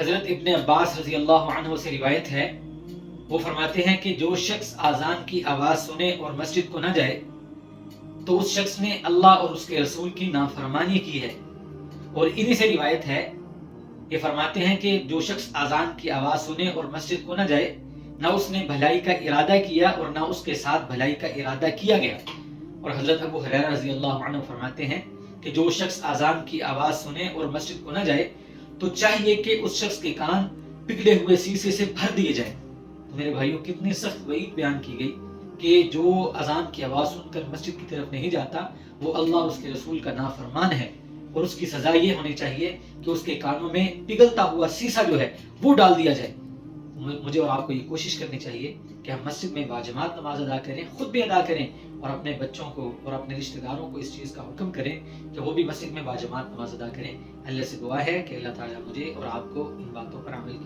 حضرت ابن عباس رضی اللہ عنہ سے روایت ہے، وہ فرماتے ہیں کہ جو شخص اذان کی آواز سنے اور مسجد کو نہ جائے تو اس شخص نے اللہ اور اس کے رسول کی نافرمانی کی ہے۔ اور انہی سے روایت ہے، یہ فرماتے ہیں کہ جو شخص اذان کی آواز سنے اور مسجد کو نہ جائے، نہ اس نے بھلائی کا ارادہ کیا اور نہ اس کے ساتھ بھلائی کا ارادہ کیا گیا۔ اور حضرت ابو ہریرہ رضی اللہ عنہ فرماتے ہیں کہ جو شخص اذان کی آواز سنے اور مسجد کو نہ جائے تو چاہیے کہ اس شخص کے کان پگھلے ہوئے سیسے سے بھر دیے جائیں۔ تو میرے بھائیوں، کتنی سخت وعید بیان کی گئی کہ جو اذان کی آواز سن کر مسجد کی طرف نہیں جاتا وہ اللہ اور اس کے رسول کا نافرمان ہے، اور اس کی سزا یہ ہونی چاہیے کہ اس کے کانوں میں پگھلتا ہوا سیسا جو ہے وہ ڈال دیا جائے۔ مجھے اور آپ کو یہ کوشش کرنی چاہیے کہ ہم مسجد میں باجماعت نماز ادا کریں، خود بھی ادا کریں، اور اپنے بچوں کو اور اپنے رشتہ داروں کو اس چیز کا حکم کریں کہ وہ بھی مسجد میں باجماعت نماز ادا کریں۔ اللہ سے دعا ہے کہ اللہ تعالیٰ مجھے اور آپ کو ان باتوں پر عمل